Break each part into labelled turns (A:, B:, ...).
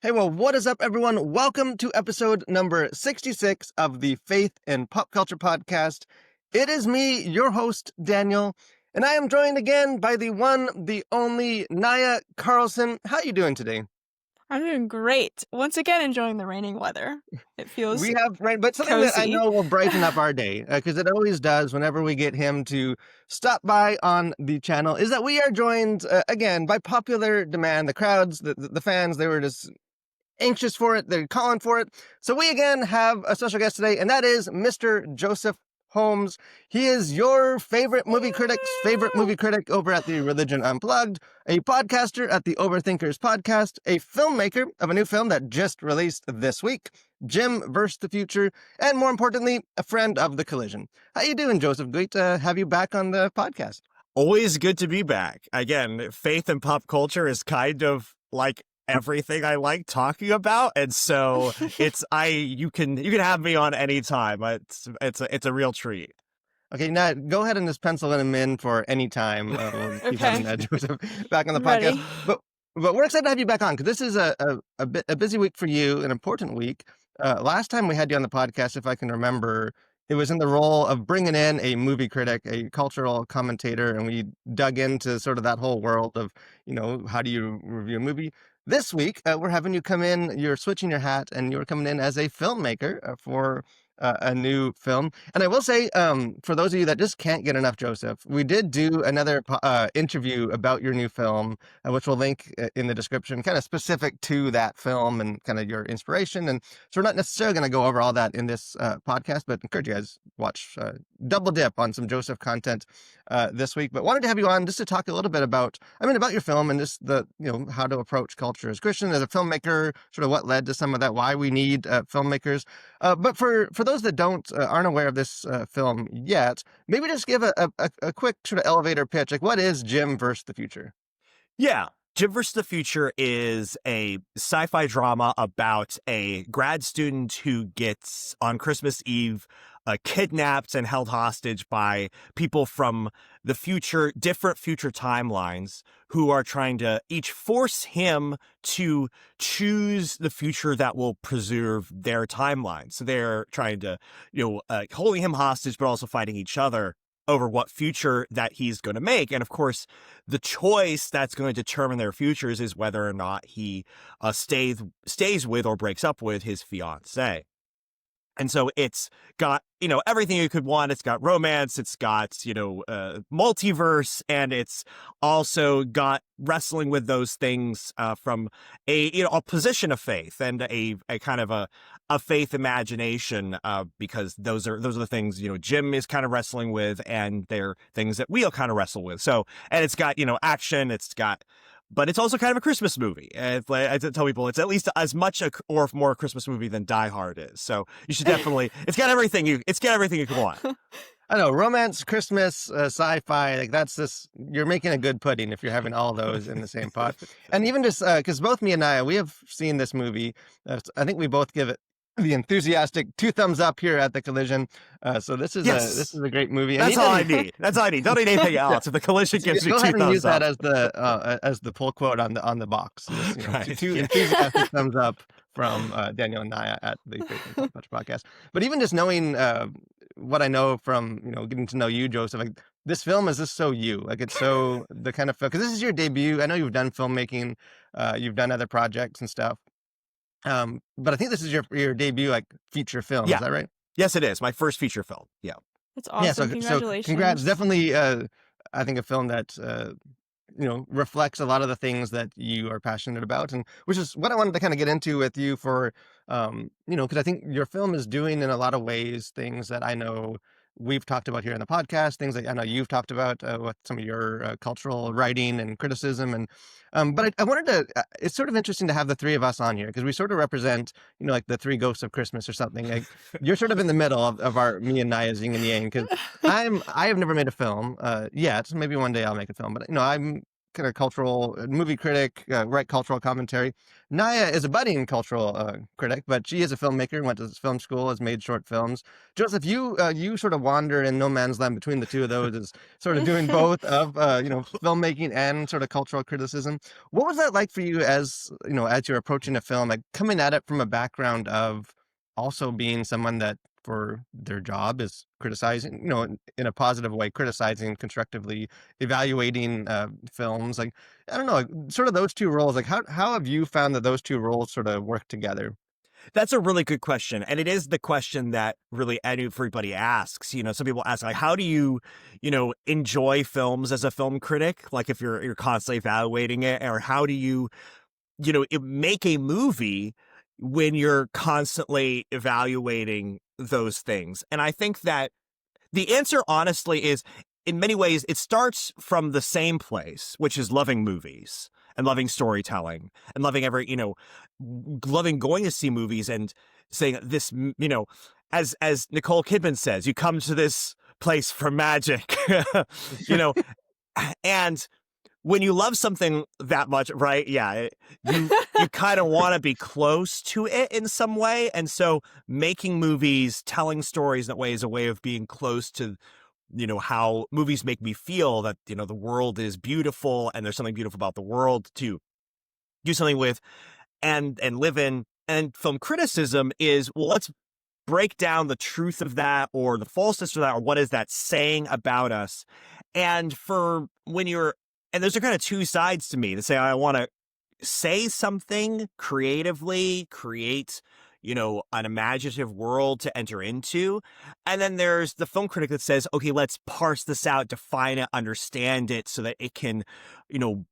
A: Hey, well, what is up, everyone? Welcome to episode number 66 of the Faith and Pop Culture Podcast. It is me, your host, Daniel, and I am joined again by the one, the only Naya Carlson. How you doing today?
B: I'm doing great. Once again, enjoying the raining weather. It feels
A: We have rain, but something that I
B: cozy.
A: know will brighten up our day, because it always does whenever we get him to stop by on the channel, is that we are joined again by popular demand. The crowds, the fans, they were just anxious for it. They're calling for it. So we again have a special guest today, and that is Mr. Joseph Holmes. He is your favorite movie critic's favorite movie critic over at the Religion Unplugged, a podcaster at the Overthinkers podcast, a filmmaker of a new film that just released this week, Jim vs. the Future, and more importantly, a friend of The Collision. How you doing, Joseph? Great to have you back on the podcast.
C: Always good to be back. Again, faith and pop culture is kind of like everything I like talking about, and so you can have me on anytime. It's a real treat.
A: Okay, now go ahead and just pencil him in for any time. We'll keep
B: Okay.
A: having Joseph back on the
B: Ready.
A: podcast. But we're excited to have you back on because this is a busy week for you, an important week. Last time we had you on the podcast, if I can remember, it was in the role of bringing in a movie critic, a cultural commentator, and we dug into sort of that whole world of, how do you review a movie? This week, we're having you come in, you're switching your hat, and you're coming in as a filmmaker for a new film. And I will say, for those of you that just can't get enough Joseph, we did do another interview about your new film, which we'll link in the description, kind of specific to that film and kind of your inspiration. And so we're not necessarily going to go over all that in this podcast, but encourage you guys watch double dip on some Joseph content this week. But wanted to have you on just to talk a little bit about your film and just the, how to approach culture as Christian, as a filmmaker, sort of what led to some of that, why we need filmmakers. But for those that aren't aware of this film yet, maybe just give a quick sort of elevator pitch. Like, what is Jim vs. the Future?
C: Yeah. Jim vs. the Future is a sci-fi drama about a grad student who gets, on Christmas Eve, kidnapped and held hostage by people from the future, different future timelines, who are trying to each force him to choose the future that will preserve their timeline. So they're trying to, holding him hostage, but also fighting each other over what future that he's going to make. And of course, the choice that's going to determine their futures is whether or not he stays with or breaks up with his fiancée. And so it's got, everything you could want. It's got romance, it's got, multiverse, and it's also got wrestling with those things from a position of faith and a kind of a faith imagination, because those are the things, Jim is kind of wrestling with, and they're things that we'll kind of wrestle with. So, and it's got, action, but it's also kind of a Christmas movie. I tell people it's at least as much or more a Christmas movie than Die Hard is. So you should definitely, it's got everything you could want.
A: I know, romance, Christmas, sci-fi, like you're making a good pudding if you're having all those in the same pot. And even just, because both me and Naya, we have seen this movie. I think we both give it the enthusiastic 2 thumbs up here at The Collision. So this is a great movie.
C: That's all I need. Don't need anything else. If The Collision gives you 2 thumbs up. Go ahead and use
A: that as the pull quote on the box. Just,
C: right.
A: 2 enthusiastic thumbs up from Daniel and Naya at the Faith and Pop Culture Podcast. But even just knowing what I know from getting to know you, Joseph, like, this film is just so you. Like, it's so the kind of film, because this is your debut. I know you've done filmmaking, you've done other projects and stuff. But I think this is your debut, like, feature film.
C: Yeah.
A: Is that right?
C: Yes, it is. My first feature film. Yeah.
B: That's awesome.
A: Yeah, so
B: Congratulations.
A: congrats. Definitely, I think a film that, reflects a lot of the things that you are passionate about, and which is what I wanted to kind of get into with you for, because I think your film is doing in a lot of ways things that I know we've talked about here in the podcast, things that I know you've talked about with some of your cultural writing and criticism. And but I wanted to, it's sort of interesting to have the 3 of us on here because we sort of represent, like the 3 ghosts of Christmas or something. Like, you're sort of in the middle of our, me and Naya's yin and yang, because I have never made a film yet. Maybe one day I'll make a film, but I'm kind of cultural movie critic, write cultural commentary. Naya is a budding cultural critic, but she is a filmmaker, went to film school, has made short films. Joseph, you sort of wander in no man's land between the two of those, is sort of doing both of filmmaking and sort of cultural criticism. What was that like for you as as you're approaching a film, like coming at it from a background of also being someone that for their job is criticizing, in a positive way, criticizing constructively, evaluating films. Like, I don't know, like, sort of those two roles. Like, how have you found that those two roles sort of work together?
C: That's a really good question. And it is the question that really everybody asks. Some people ask, like, how do you, enjoy films as a film critic? Like if you're constantly evaluating it, or how do you, make a movie when you're constantly evaluating those things? And I think that the answer, honestly, is in many ways, it starts from the same place, which is loving movies and loving storytelling and loving loving going to see movies and saying this, as Nicole Kidman says, you come to this place for magic, you know, and when you love something that much, right? Yeah, you kind of want to be close to it in some way, and so making movies, telling stories that way is a way of being close to how movies make me feel that the world is beautiful and there's something beautiful about the world to do something with and live in. And film criticism is, well, let's break down the truth of that or the falseness of that, or what is that saying about us. And for when you're and those are kind of two sides to me that say I want to say something creatively, create an imaginative world to enter into. And then there's the film critic that says, okay, let's parse this out, define it, understand it so that it can, you know,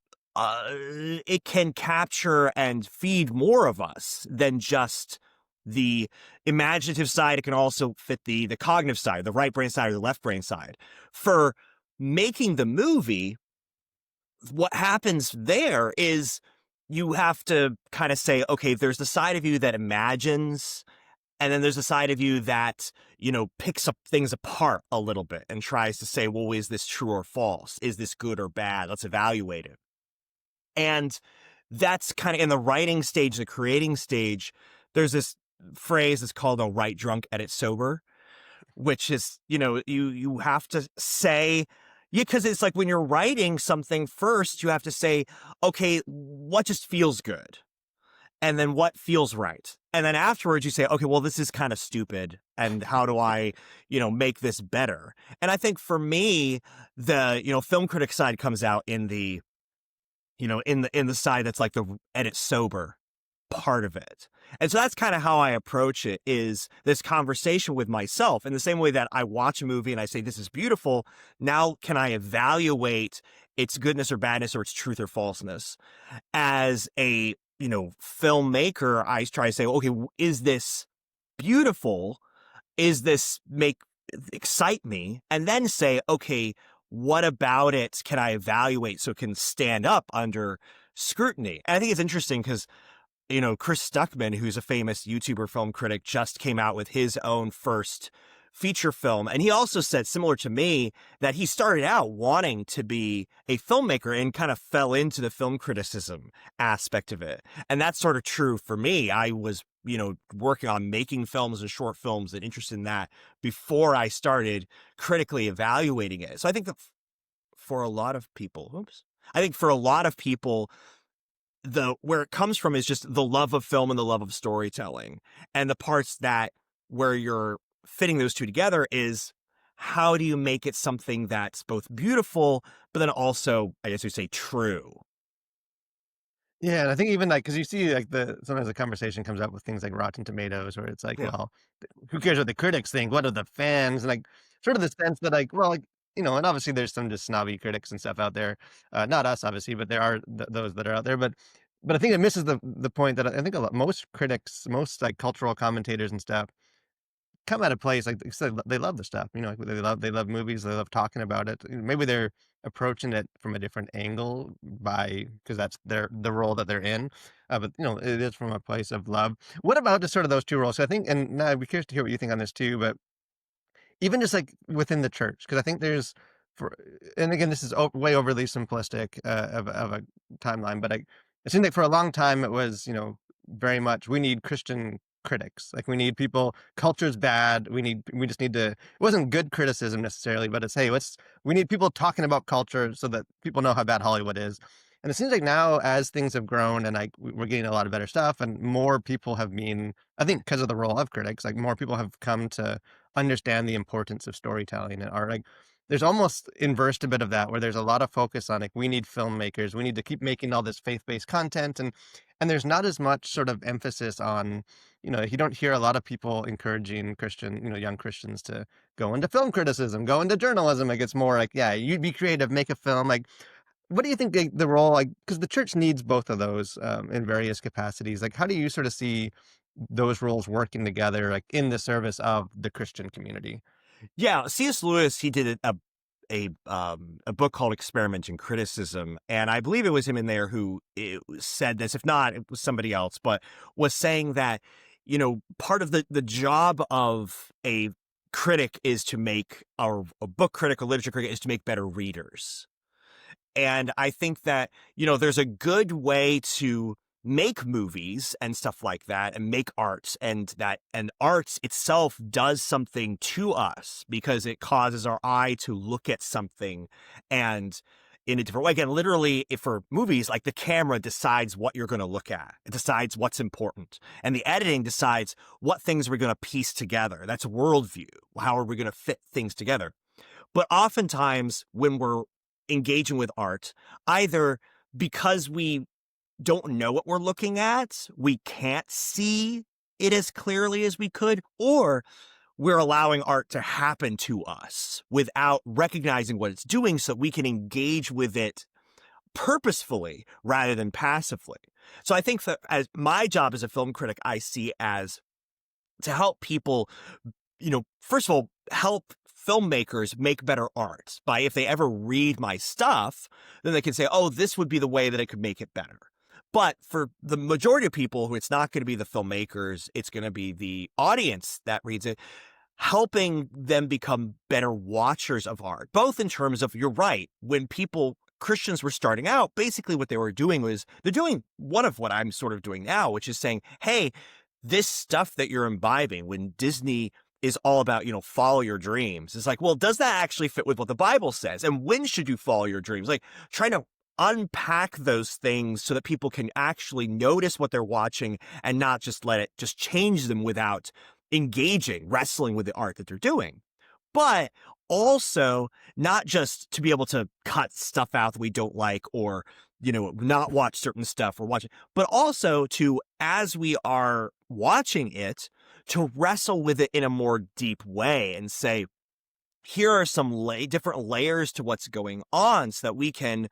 C: it can capture and feed more of us than just the imaginative side. It can also fit the cognitive side, the right brain side or the left brain side. For making the movie, what happens there is you have to kind of say, okay, there's the side of you that imagines, and then there's a side of you that, picks up things apart a little bit and tries to say, well, is this true or false? Is this good or bad? Let's evaluate it. And that's kind of in the writing stage, the creating stage. There's this phrase that's called a write drunk, edit sober, which is, you have to say, yeah, because it's like when you're writing something first, you have to say, okay, what just feels good? And then what feels right? And then afterwards you say, okay, well, this is kind of stupid. And how do I, make this better? And I think for me, the, film critic side comes out in the, in the side that's like the edit sober part of it. And so that's kind of how I approach it, is this conversation with myself in the same way that I watch a movie and I say, this is beautiful. Now, can I evaluate its goodness or badness or its truth or falseness? As a, filmmaker, I try to say, okay, is this beautiful? Is this excite me? And then say, okay, what about it can I evaluate so it can stand up under scrutiny? And I think it's interesting because Chris Stuckman, who's a famous YouTuber film critic, just came out with his own first feature film. And he also said, similar to me, that he started out wanting to be a filmmaker and kind of fell into the film criticism aspect of it. And that's sort of true for me. I was, working on making films and short films and interested in that before I started critically evaluating it. So I think that for a lot of people, where it comes from is just the love of film and the love of storytelling. And the parts that where you're fitting those two together is, how do you make it something that's both beautiful, but then also, I guess you say, true?
A: Yeah, and I think even like because you see like sometimes the conversation comes up with things like Rotten Tomatoes, where it's like,
C: Yeah.
A: well, who cares what the critics think? What are the fans? And like sort of the sense that like, well, like and obviously there's some just snobby critics and stuff out there. Not us, obviously, but there are those that are out there. But I think it misses the point that I think most critics, most like cultural commentators and stuff come at a place like you said, they love the stuff. Like they love movies, they love talking about it. Maybe they're approaching it from a different angle because that's the role that they're in. But it is from a place of love. What about just sort of those two roles? So I think, and now I'd be curious to hear what you think on this too. But even just like within the church, because I think there's for and again, this is way overly simplistic of a timeline, but it seemed like for a long time it was, very much we need Christian critics. Like we need people. Culture's bad. We just need to. It wasn't good criticism necessarily, but it's hey, we need people talking about culture so that people know how bad Hollywood is. And it seems like now, as things have grown, and we're getting a lot of better stuff, and more people have been, I think, because of the role of critics, like more people have come to understand the importance of storytelling and art. Like there's almost inversed a bit of that, where there's a lot of focus on like we need filmmakers, we need to keep making all this faith-based content, and there's not as much sort of emphasis on, you don't hear a lot of people encouraging Christian, young Christians to go into film criticism, go into journalism. Like it's more like, yeah, you be creative, make a film. Like what do you think the role, like, because the church needs both of those in various capacities. Like, how do you sort of see those roles working together, like in the service of the Christian community?
C: Yeah, C.S. Lewis, he did a book called Experiment in Criticism, and I believe it was him in there who said this. If not, it was somebody else, but was saying that part of the job of a critic is to make, or a book critic or literature critic is to make better readers. And I think that, there's a good way to make movies and stuff like that and make arts, and arts itself does something to us because it causes our eye to look at something and in a different way. Again, literally, if for movies, like the camera decides what you're going to look at, it decides what's important, and the editing decides what things we're going to piece together. That's worldview. How are we going to fit things together? But oftentimes when we're engaging with art, either because we don't know what we're looking at, we can't see it as clearly as we could, or we're allowing art to happen to us without recognizing what it's doing so we can engage with it purposefully rather than passively. So I think that as my job as a film critic, I see as to help people, first of all, help filmmakers make better art by, if they ever read my stuff, then they can say, oh, this would be the way that it could make it better. But for the majority of people, who it's not going to be the filmmakers, it's going to be the audience that reads it, helping them become better watchers of art, both in terms of, you're right, when Christians were starting out, basically what they were doing was they're doing one of what I'm sort of doing now, which is saying, hey, this stuff that you're imbibing, when Disney is all about, follow your dreams, it's like, well, does that actually fit with what the Bible says? And when should you follow your dreams? Like trying to unpack those things so that people can actually notice what they're watching and not just let it just change them without wrestling with the art that they're doing. But also not just to be able to cut stuff out that we don't like, or, not watch certain stuff we're watching, but also to, as we are watching it, to wrestle with it in a more deep way and say, here are some different layers to what's going on so that we can,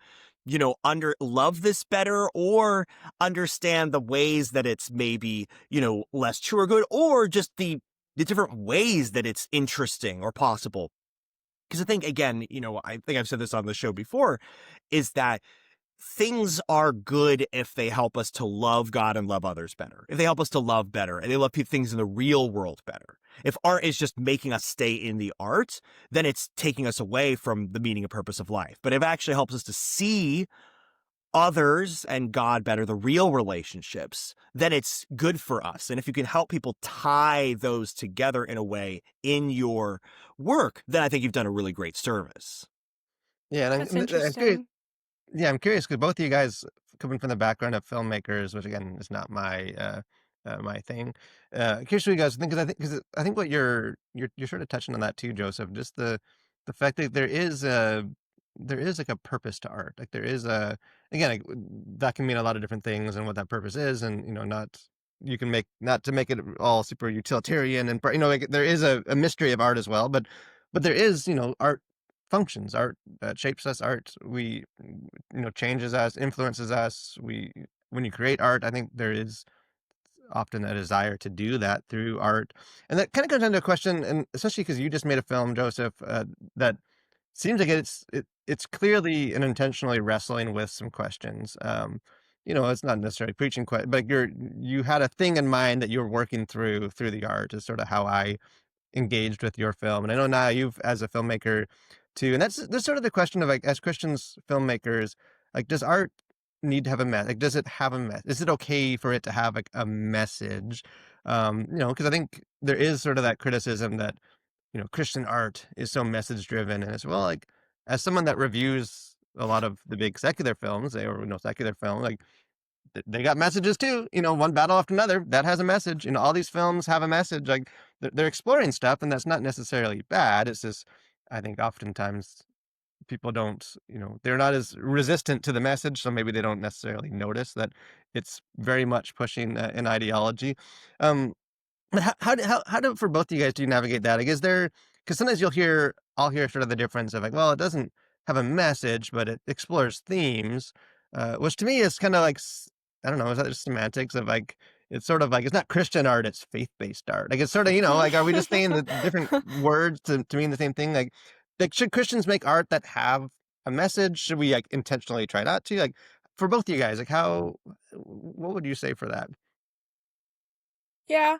C: love this better, or understand the ways that it's maybe, less true or good, or just the different ways that it's interesting or possible. Because I think, again, I think I've said this on the show before, is that things are good if they help us to love God and love others better. If they help us to love better and they love things in the real world better. If art is just making us stay in the art, then it's taking us away from the meaning and purpose of life. But if it actually helps us to see others and God better, the real relationships, then it's good for us. And if you can help people tie those together in a way in your work, then I think you've done a really great service.
A: Yeah, and
B: That's
A: I'm curious.
B: interesting.
A: Yeah, I'm curious because both of you guys coming from the background of filmmakers, which again is not my thing. Curious what you guys think, because I think what you're sort of touching on that too, Joseph. Just the fact that there is like a purpose to art. Like there is again, like, that can mean a lot of different things and what that purpose is, and not you can make not to make it all super utilitarian and like, there is a mystery of art as well, but there is art functions, art that shapes us, art we changes us, influences us. When you create art, I think there is often a desire to do that through art. And that kind of comes down to a question, and especially because you just made a film, Joseph, that seems like it's clearly and intentionally wrestling with some questions. It's not necessarily preaching, but you had a thing in mind that you're working through the art is sort of how I engaged with your film. And I know now you've, as a filmmaker, too. And that's sort of the question of, like, as Christians filmmakers, like, does art need to have a message? Like, does it have a message? Is it okay for it to have, like, a message? Because I think there is sort of that criticism that, Christian art is so message driven, and it's, well, like, as someone that reviews a lot of the big secular films, secular film, like, they got messages too. One battle after another that has a message. All these films have a message. Like, they're exploring stuff, and that's not necessarily bad. It's just, I think oftentimes people don't, they're not as resistant to the message, so maybe they don't necessarily notice that it's very much pushing an ideology. Um, but how do for both of you guys do you navigate that? Like, is there, because sometimes I'll hear sort of the difference of, like, well, it doesn't have a message, but it explores themes, which to me is kind of like, I don't know, is that just semantics of, like, it's sort of like, it's not Christian art, it's faith-based art. Like, it's sort of, like, are we just saying the different words to mean the same thing? Like, should Christians make art that have a message? Should we, like, intentionally try not to? Like, for both of you guys, like, what would you say for that?
B: Yeah.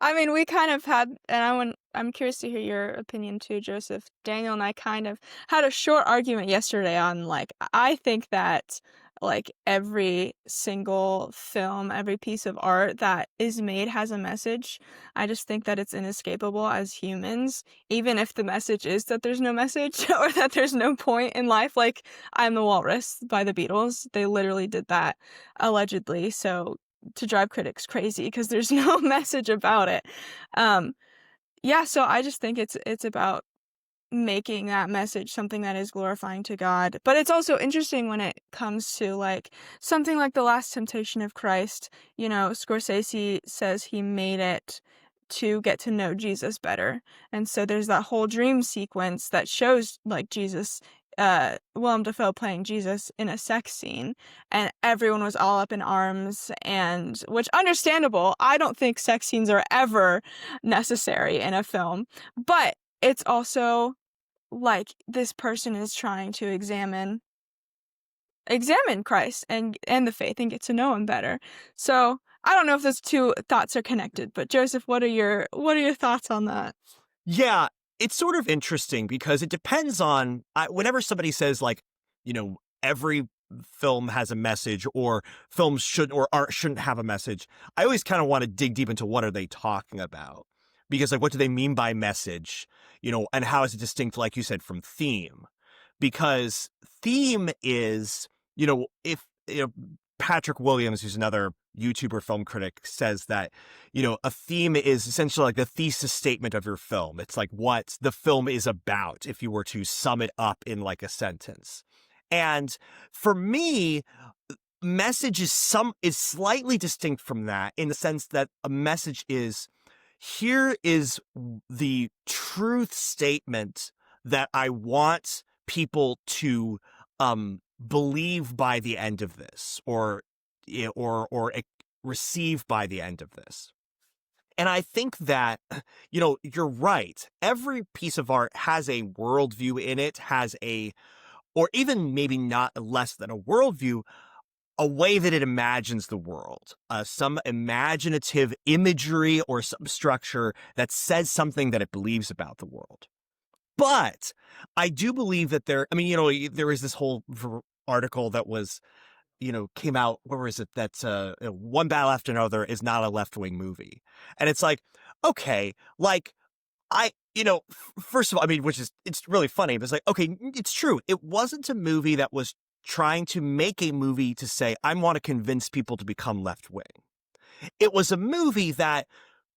B: I mean, we kind of had, and I'm curious to hear your opinion too, Joseph. Daniel and I kind of had a short argument yesterday on, like, I think that, like, every single film, every piece of art that is made has a message. I just think that it's inescapable as humans, even if the message is that there's no message or that there's no point in life. Like, I'm the Walrus by the Beatles. They literally did that allegedly. So to drive critics crazy because there's no message about it. Um, yeah, so I just think it's about making that message something that is glorifying to God. But it's also interesting when it comes to, like, something like The Last Temptation of Christ. Scorsese says he made it to get to know Jesus better. And so there's that whole dream sequence that shows, like, Jesus, Willem Dafoe playing Jesus in a sex scene, and everyone was all up in arms, and which understandable. I don't think sex scenes are ever necessary in a film, but it's also like this person is trying to examine Christ and the faith and get to know him better. So I don't know if those two thoughts are connected, but Joseph, what are your thoughts on that?
C: Yeah, it's sort of interesting because it depends on whenever somebody says, like, every film has a message, or films should or art shouldn't have a message. I always kind of want to dig deep into what are they talking about, because, like, what do they mean by message, and how is it distinct, like you said, from theme? Because theme is, if Patrick Williams, who's another YouTuber film critic, says that, a theme is essentially like the thesis statement of your film. It's like what the film is about, if you were to sum it up in, like, a sentence. And for me, message is slightly distinct from that, in the sense that a message is, here is the truth statement that I want people to believe by the end of this, or receive by the end of this. And I think that, you're right. Every piece of art has a worldview in it, or even maybe not less than a worldview, a way that it imagines the world, some imaginative imagery or some structure that says something that it believes about the world. But I do believe that there is this whole article that was, came out, where was it, that One Battle After Another is not a left-wing movie. And it's like, okay, like, first of all, I mean, it's really funny, but it's like, okay, it's true. It wasn't a movie that was trying to make a movie to say, I want to convince people to become left-wing. It was a movie that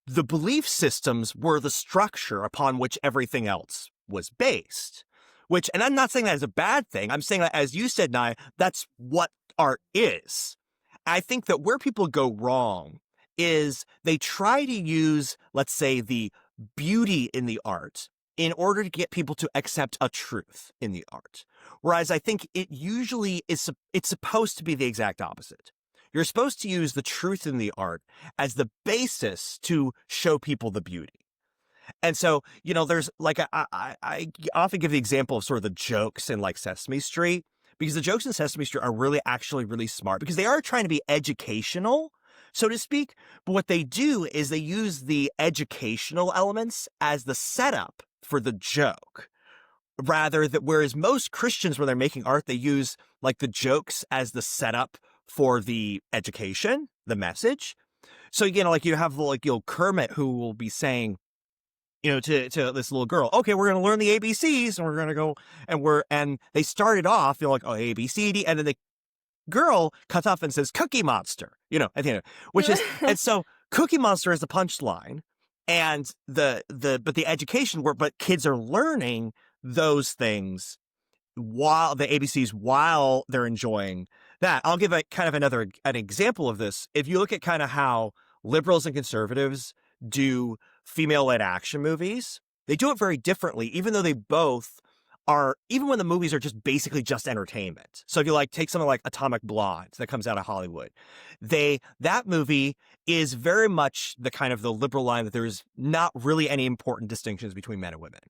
C: the belief systems were the structure upon which everything else was based. And I'm not saying that as a bad thing. I'm saying that, as you said, Nye, that's what art is. I think that where people go wrong is they try to use, let's say, the beauty in the art in order to get people to accept a truth in the art. Whereas I think it usually it's supposed to be the exact opposite. You're supposed to use the truth in the art as the basis to show people the beauty. And so, there's, like, I often give the example of sort of the jokes in, like, Sesame Street, because the jokes in Sesame Street are really smart, because they are trying to be educational, so to speak. But what they do is they use the educational elements as the setup for the joke. rather that whereas most Christians when they're making art, they use like the jokes as the setup for the education, the message. So like you have like Kermit who will be saying, to this little girl, okay, we're gonna learn the ABCs and we're gonna go and they started off, like, oh, A, B, C, D, and then the girl cuts off and says Cookie Monster, at the end, which is, and so Cookie Monster is the punchline, and but the education work, but kids are learning those things while the ABCs while they're enjoying that. I'll give kind of an example of this. If you look at kind of how liberals and conservatives do female-led action movies, they do it very differently, even though they both are, even when the movies are just basically just entertainment. So if you take something like Atomic Blonde that comes out of Hollywood, that movie is very much the kind of the liberal line that there's not really any important distinctions between men and women.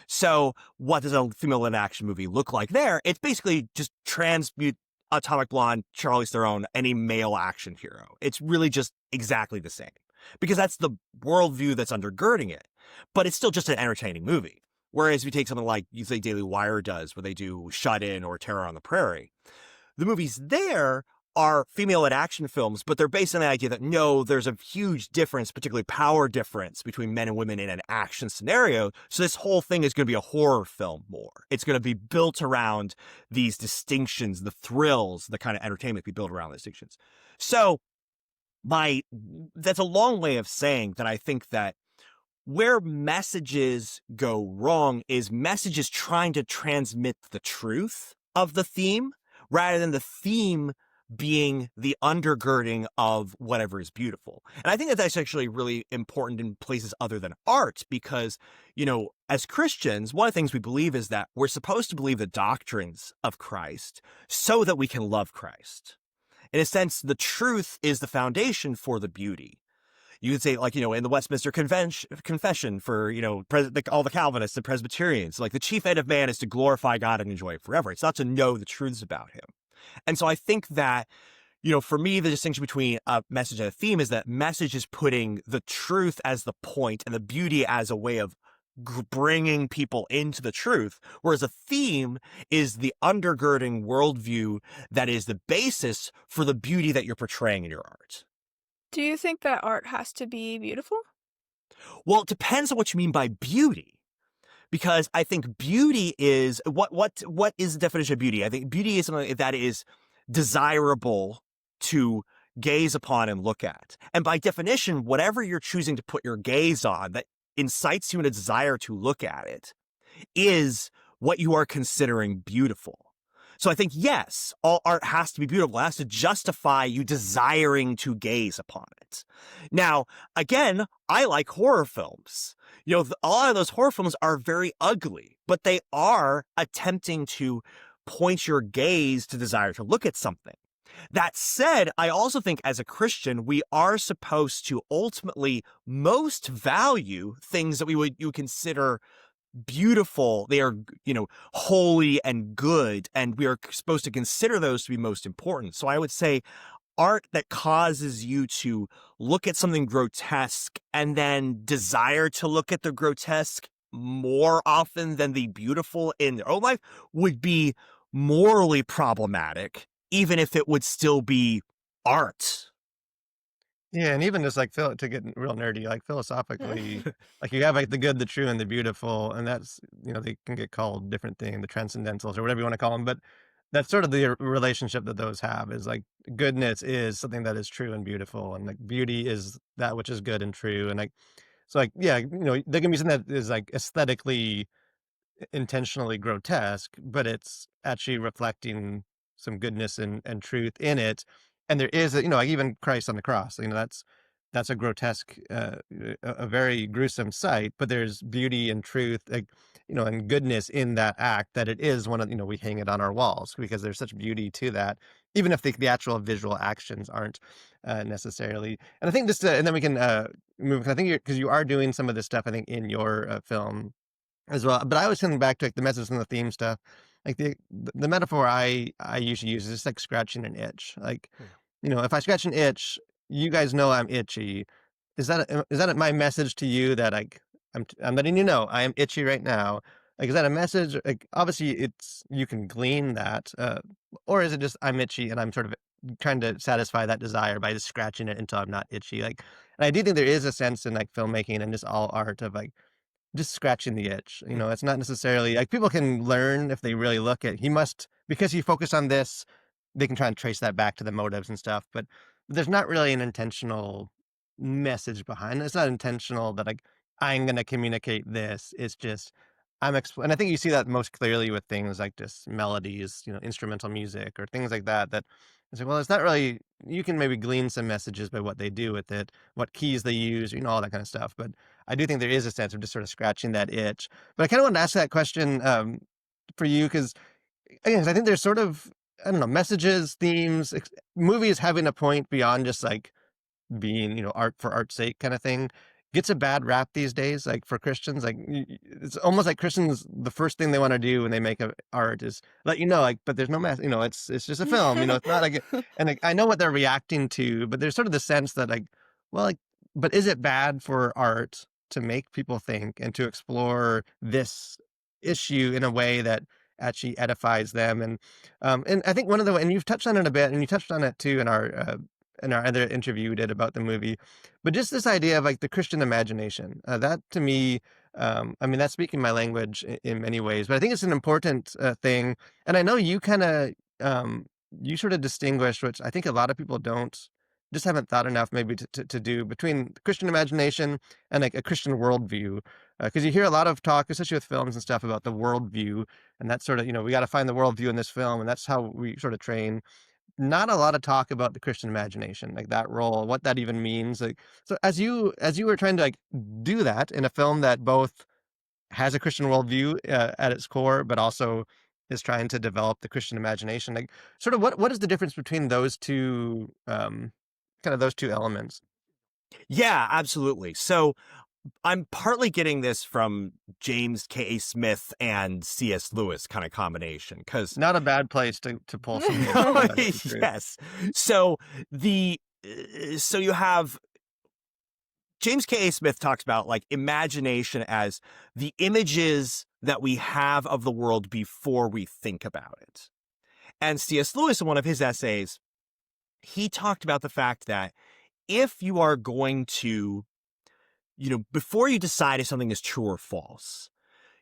C: So what does a female-led action movie look like there? It's basically just transmute Atomic Blonde, Charlize Theron, any male action hero. It's really just exactly the same because that's the worldview that's undergirding it. But it's still just an entertaining movie. Whereas if you take something like you say Daily Wire does, where they do Shut In or Terror on the Prairie, the movies there are female-led action films, but they're based on the idea that no, there's a huge difference, particularly power difference between men and women in an action scenario. So this whole thing is going to be a horror film more. It's going to be built around these distinctions, the thrills, the kind of entertainment be built around the distinctions. So that's a long way of saying that I think that where messages go wrong is messages trying to transmit the truth of the theme rather than the theme being the undergirding of whatever is beautiful. And I think that that's actually really important in places other than art because, as Christians, one of the things we believe is that we're supposed to believe the doctrines of Christ so that we can love Christ. In a sense, the truth is the foundation for the beauty. You could say, in the Westminster Confession for, all the Calvinists and Presbyterians, the chief end of man is to glorify God and enjoy it forever. It's not to know the truths about him. And so I think that, for me, the distinction between a message and a theme is that message is putting the truth as the point and the beauty as a way of bringing people into the truth, whereas a theme is the undergirding worldview that is the basis for the beauty that you're portraying in your art.
B: Do you think that art has to be beautiful?
C: Well, it depends on what you mean by beauty. Because I think beauty is what is the definition of beauty? I think beauty is something that is desirable to gaze upon and look at. And by definition, whatever you're choosing to put your gaze on that incites you in a desire to look at it is what you are considering beautiful. So I think, yes, all art has to be beautiful. It has to justify you desiring to gaze upon it. Now, again, I like horror films. A lot of those horror films are very ugly, but they are attempting to point your gaze to desire to look at something. That said, I also think as a Christian, we are supposed to ultimately most value things that you would consider beautiful. They are, holy and good, and we are supposed to consider those to be most important. So I would say art that causes you to look at something grotesque and then desire to look at the grotesque more often than the beautiful in their own life would be morally problematic, even if it would still be art.
A: Yeah, and even just to get real nerdy, philosophically, you have the good, the true, and the beautiful, and that's they can get called different things, the transcendentals or whatever you want to call them, but that's sort of the relationship that those have is goodness is something that is true and beautiful, and beauty is that which is good and true, and so yeah, there can be something that is aesthetically intentionally grotesque, but it's actually reflecting some goodness and truth in it. And there is, even Christ on the cross, that's a grotesque, a very gruesome sight, but there's beauty and truth, and goodness in that act that it is one of, we hang it on our walls because there's such beauty to that, even if the actual visual actions aren't necessarily. And I think and then we can move, 'cause I think because you are doing some of this stuff, I think, in your film as well. But I was coming back to the message and the theme stuff. The metaphor I usually use is just scratching an itch. If I scratch an itch, you guys know I'm itchy. Is that my message to you that I'm letting you know I am itchy right now? Like, is that a message? Like, obviously, it's you can glean that, or is it just I'm itchy and I'm sort of trying to satisfy that desire by just scratching it until I'm not itchy? Like, and I do think there is a sense in like filmmaking and just all art of like just scratching the itch. You know, it's not necessarily like people can learn if they really look at he must because he focused on this, they can try and trace that back to the motives and stuff, but there's not really an intentional message behind it. It's not intentional that like I'm gonna communicate this. It's just and I think you see that most clearly with things like just melodies, you know, instrumental music or things like that. That it's like, well, it's not really. You can maybe glean some messages by what they do with it, what keys they use, you know, all that kind of stuff. But I do think there is a sense of just sort of scratching that itch. But I kind of wanted to ask that question for you because again, 'cause I think there's sort of I don't know messages, themes, movies having a point beyond just like being, you know, art for art's sake kind of thing gets a bad rap these days. Like for Christians, like it's almost like Christians, the first thing they want to do when they make a art is let you know, like, but there's no mess, you know, it's just a film, you know, it's not like, and like, I know what they're reacting to, but there's sort of the sense that like, well, like, but is it bad for art to make people think and to explore this issue in a way that actually edifies them? And I think one of the, and you've touched on it a bit, and you touched on it too in our other interview we did about the movie, but just this idea of like the Christian imagination, that to me, I mean, that's speaking my language in many ways, but I think it's an important thing. And I know you kind of, you sort of distinguish, which I think a lot of people don't, just haven't thought enough maybe to do between Christian imagination and like a Christian worldview. Because you hear a lot of talk, especially with films and stuff, about the worldview, and that's sort of, you know, we got to find the worldview in this film, and that's how we sort of train. Not a lot of talk about the Christian imagination, like that role, what that even means. Like, so as you were trying to like do that in a film that both has a Christian worldview at its core, but also is trying to develop the Christian imagination, like sort of what is the difference between those two, kind of those two elements?
C: Yeah, absolutely. So I'm partly getting this from James K. A. Smith and C.S. Lewis kind of combination because
A: Not a bad place to pull some names from that would be true.
C: yes. So so you have James K. A. Smith talks about like imagination as the images that we have of the world before we think about it. And C.S. Lewis, in one of his essays, he talked about the fact that if you are going to, before you decide if something is true or false,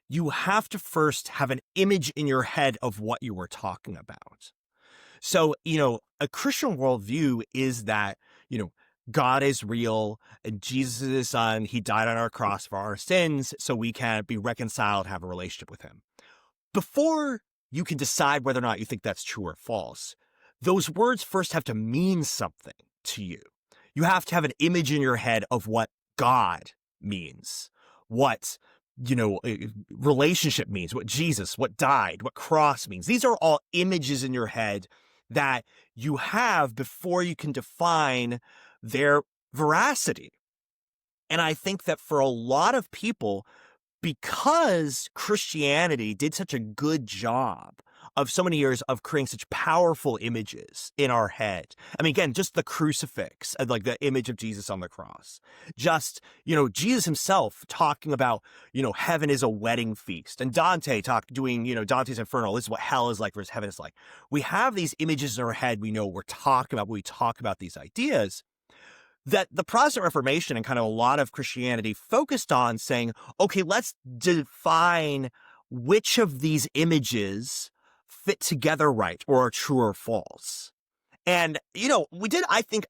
C: you have to first have an image in your head of what you were talking about. So, a Christian worldview is that, God is real and Jesus is his son. He died on our cross for our sins so we can be reconciled, have a relationship with him. Before you can decide whether or not you think that's true or false, those words first have to mean something to you. You have to have an image in your head of what God means, what, relationship means, what Jesus, what died, what cross means. These are all images in your head that you have before you can define their veracity. And I think that for a lot of people, because Christianity did such a good job of so many years of creating such powerful images in our head. I mean, again, just the crucifix, like the image of Jesus on the cross. Just, Jesus himself talking about, heaven is a wedding feast. And Dante doing, Dante's Inferno, this is what hell is like versus heaven is like. We have these images in our head we know we're talking about when we talk about these ideas. That the Protestant Reformation and kind of a lot of Christianity focused on saying, okay, let's define which of these images fit together right or are true or false. And, we did, I think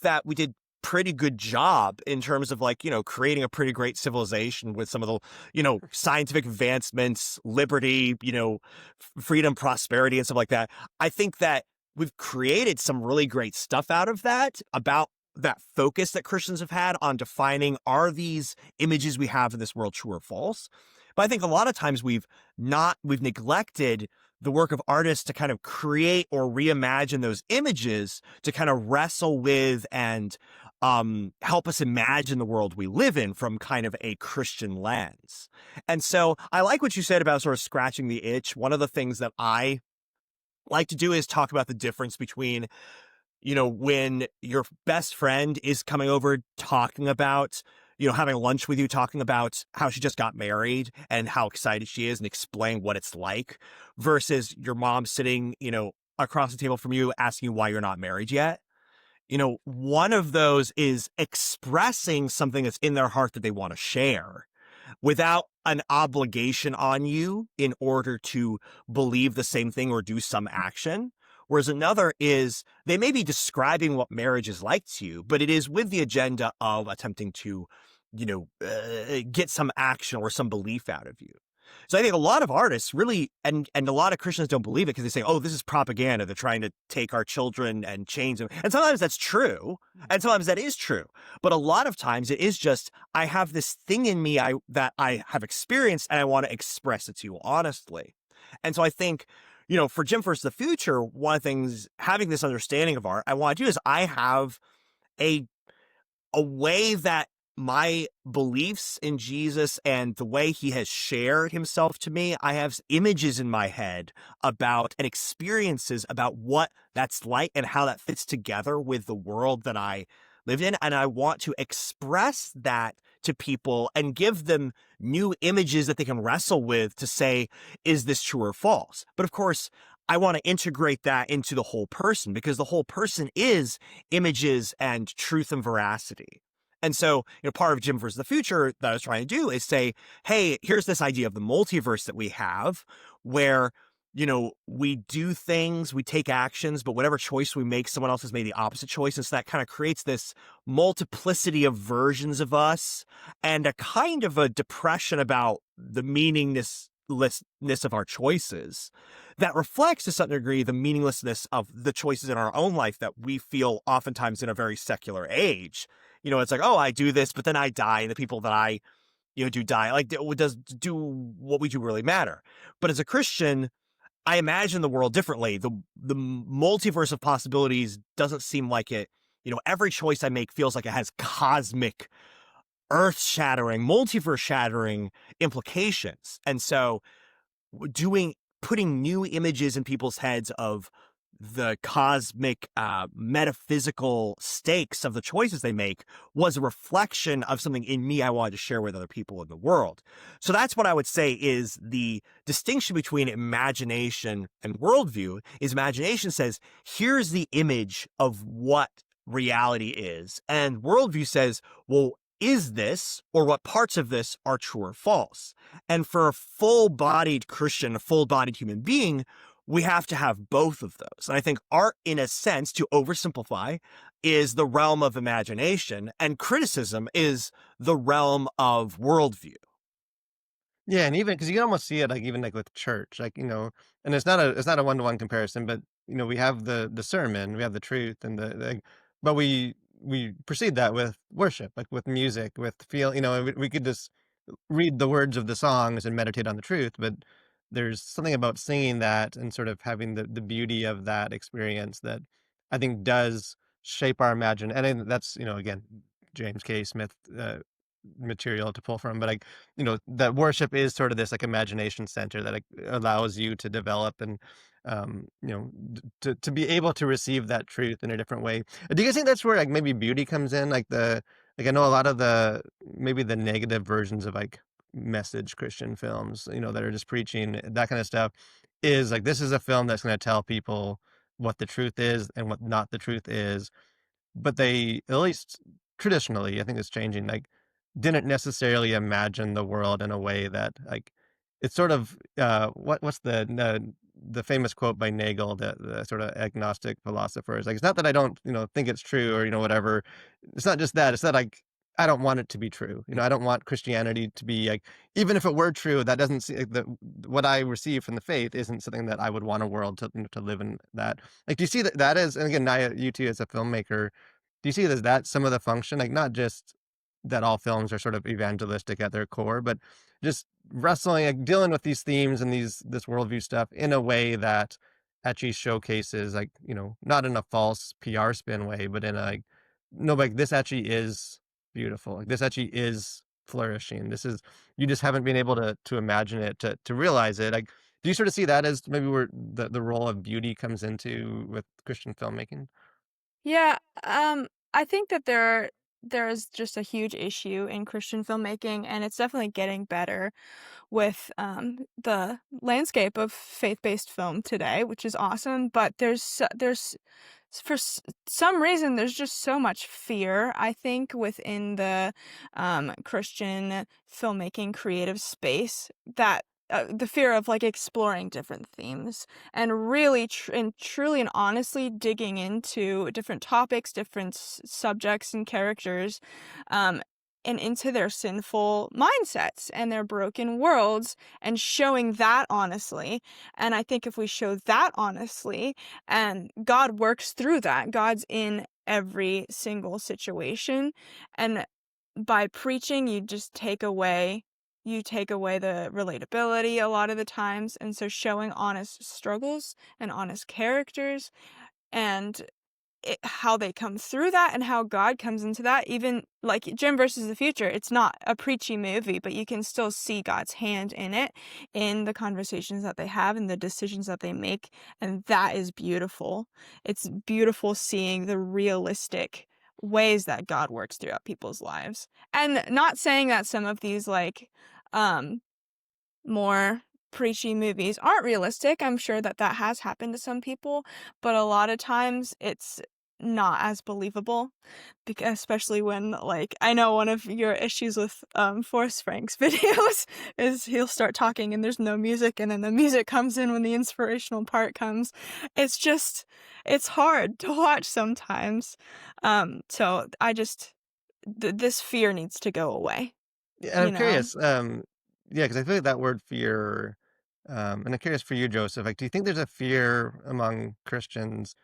C: that we did pretty good job in terms of like, creating a pretty great civilization with some of the, scientific advancements, liberty, freedom, prosperity and stuff like that. I think that we've created some really great stuff out of that, about that focus that Christians have had on defining, are these images we have in this world true or false? But I think a lot of times we've neglected the work of artists to kind of create or reimagine those images to kind of wrestle with and help us imagine the world we live in from kind of a Christian lens. And so I like what you said about sort of scratching the itch. One of the things that I like to do is talk about the difference between when your best friend is coming over talking about, having lunch with you, talking about how she just got married and how excited she is and explain what it's like versus your mom sitting, across the table from you asking you why you're not married yet. One of those is expressing something that's in their heart that they want to share without an obligation on you in order to believe the same thing or do some action. Whereas another is they may be describing what marriage is like to you, but it is with the agenda of attempting to, get some action or some belief out of you. So I think a lot of artists really, and a lot of Christians don't believe it because they say, "Oh, this is propaganda. They're trying to take our children and change them." And sometimes that's true, and sometimes that is true. But a lot of times it is just I have this thing in me that I have experienced, and I want to express it to you honestly. And so I think, for Jim versus the Future, one of the things having this understanding of art, I want to do is I have a a way that my beliefs in Jesus and the way he has shared himself to me, I have images in my head about and experiences about what that's like and how that fits together with the world that I lived in. And I want to express that to people and give them new images that they can wrestle with to say, is this true or false? But of course, I want to integrate that into the whole person because the whole person is images and truth and veracity. And so, part of Jim versus the Future that I was trying to do is say, hey, here's this idea of the multiverse that we have where, we do things, we take actions, but whatever choice we make, someone else has made the opposite choice. And so that kind of creates this multiplicity of versions of us and a kind of a depression about the meaninglessness of our choices that reflects to some degree the meaninglessness of the choices in our own life that we feel oftentimes in a very secular age. It's like, oh, I do this, but then I die, and the people that I, do die. Like, does do what we do really matter? But as a Christian, I imagine the world differently. The multiverse of possibilities doesn't seem like it. Every choice I make feels like it has cosmic, earth-shattering, multiverse-shattering implications. And so putting new images in people's heads of the cosmic, metaphysical stakes of the choices they make was a reflection of something in me I wanted to share with other people in the world. So that's what I would say is the distinction between imagination and worldview is imagination says, here's the image of what reality is. And worldview says, well, is this or what parts of this are true or false? And for a full-bodied Christian, a full-bodied human being, we have to have both of those. And I think art, in a sense, to oversimplify, is the realm of imagination, and criticism is the realm of worldview.
A: Yeah, and even because you can almost see it, like, even, like, with church, like, and it's not a one-to-one comparison, but, we have the sermon, we have the truth and but we precede that with worship, like, with music, with and we could just read the words of the songs and meditate on the truth, but there's something about singing that and sort of having the beauty of that experience that I think does shape our imagine and then that's, again, James K. Smith, material to pull from, but, like, that worship is sort of this, like, imagination center that, like, allows you to develop and, to be able to receive that truth in a different way. Do you guys think that's where, like, maybe beauty comes in? I know a lot of maybe the negative versions of, like, message Christian films, that are just preaching, that kind of stuff, is, like, this is a film that's gonna tell people what the truth is and what not the truth is, but they, at least traditionally, I think it's changing, like, didn't necessarily imagine the world in a way that, like, it's sort of, what's the famous quote by Nagel, the sort of agnostic philosopher is like, "It's not that I don't, think it's true or, whatever. It's not just that, it's that, like, I don't want it to be true." I don't want Christianity to be, like, even if it were true, that doesn't see like, what I receive from the faith isn't something that I would want a world to live in that. Like, do you see that is and again, Naya, you too as a filmmaker, do you see that some of the function? Like, not just that all films are sort of evangelistic at their core, but just wrestling, like, dealing with these themes and this worldview stuff in a way that actually showcases, like, not in a false PR spin way, but in a, like, no, like, this actually is beautiful. Like, this actually is flourishing. This is you just haven't been able to imagine it, to realize it. Like, do you sort of see that as maybe where the role of beauty comes into with Christian filmmaking?
B: Yeah, I think that there are there is just a huge issue in Christian filmmaking, and it's definitely getting better with the landscape of faith-based film today, which is awesome. But some reason there's just so much fear, I think, within the Christian filmmaking creative space that. The fear of like exploring different themes and really and truly and honestly digging into different topics, different subjects and characters, um, and into their sinful mindsets and their broken worlds and showing that honestly. And I think if we show that honestly, and God works through that, God's in every single situation. And by preaching, you take away the relatability a lot of the times. And so showing honest struggles and honest characters and how they come through that and how God comes into that. Even like Jim versus the Future, it's not a preachy movie, but you can still see God's hand in it, in the conversations that they have and the decisions that they make. And that is beautiful. It's beautiful seeing the realistic ways that God works throughout people's lives. And not saying that some of these like more preachy movies aren't realistic. I'm sure that that has happened to some people, but a lot of times it's not as believable, because especially when, like, I know one of your issues with Forrest Frank's videos is he'll start talking and there's no music, and then the music comes in when the inspirational part comes. It's hard to watch sometimes. So I just this fear needs to go away,
A: Yeah, and I'm
B: you know.
A: curious, yeah, because I feel like that word fear, and I'm curious for you, Joseph, like, do you think there's a fear among Christians,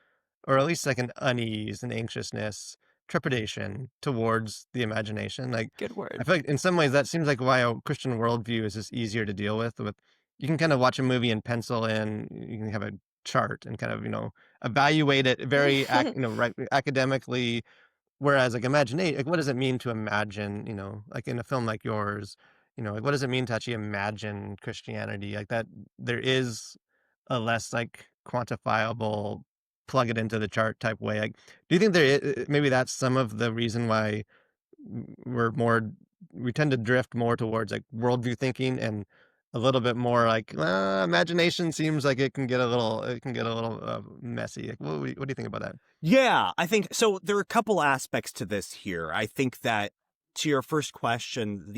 A: or at least like an unease, an anxiousness, trepidation towards the imagination? Like,
B: Good
A: I
B: word.
A: feel like in some ways that seems like why a Christian worldview is just easier to deal with. You can kind of watch a movie and pencil in, you can have a chart and kind of, evaluate it very, right, academically. Whereas, like, imaginate like, what does it mean to imagine, like, in a film like yours, like, what does it mean to actually imagine Christianity? Like, that there is a less, like, quantifiable, plug it into the chart type way. Like, do you think maybe that's some of the reason why we're more we tend to drift more towards, like, worldview thinking and a little bit more like, imagination seems like it can get a little messy. Like, what do you think about that?
C: Yeah, I think so. There are a couple aspects to this here. I think that to your first question,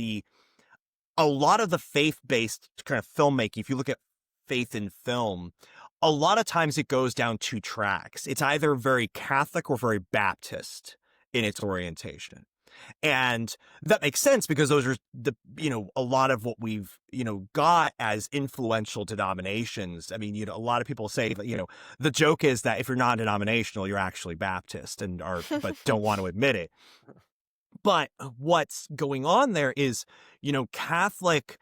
C: a lot of the faith-based kind of filmmaking, if you look at faith in film, a lot of times it goes down two tracks. It's either very Catholic or very Baptist in its orientation. And that makes sense because those are a lot of what we've, got as influential denominations. I mean, a lot of people say that, the joke is that if you're non-denominational, you're actually Baptist but don't want to admit it. But what's going on there is, Catholic,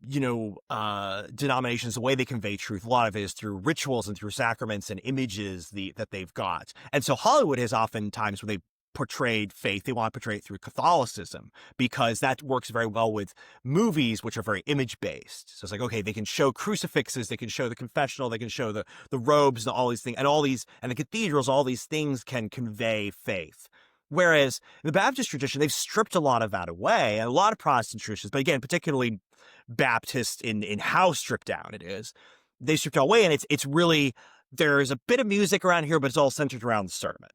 C: denominations, the way they convey truth, a lot of it is through rituals and through sacraments and images that they've got. And so Hollywood has oftentimes, when they portrayed faith, they want to portray it through Catholicism because that works very well with movies, which are very image based. So it's like, okay, they can show crucifixes, they can show the confessional, they can show the robes and all these things, and the cathedrals, all these things can convey faith. Whereas in the Baptist tradition, they've stripped a lot of that away, and a lot of Protestant traditions, but again, particularly Baptist in how stripped down it is, they stripped it all away, and it's really, there's a bit of music around here, but it's all centered around the sermon.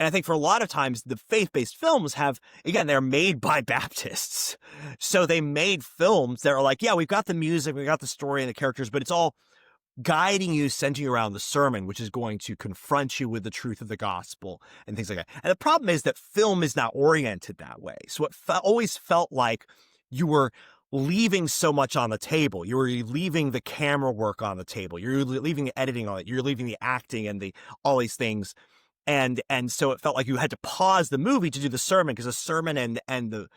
C: And I think for a lot of times, the faith-based films they're made by Baptists. So they made films that are like, yeah, we've got the music, we've got the story and the characters, but it's all guiding you, centering around the sermon, which is going to confront you with the truth of the gospel and things like that. And the problem is that film is not oriented that way. So it always felt like you were leaving so much on the table. You were leaving the camera work on the table. You're leaving the editing on it. You're leaving the acting and all these things. And so it felt like you had to pause the movie to do the sermon, because the sermon and the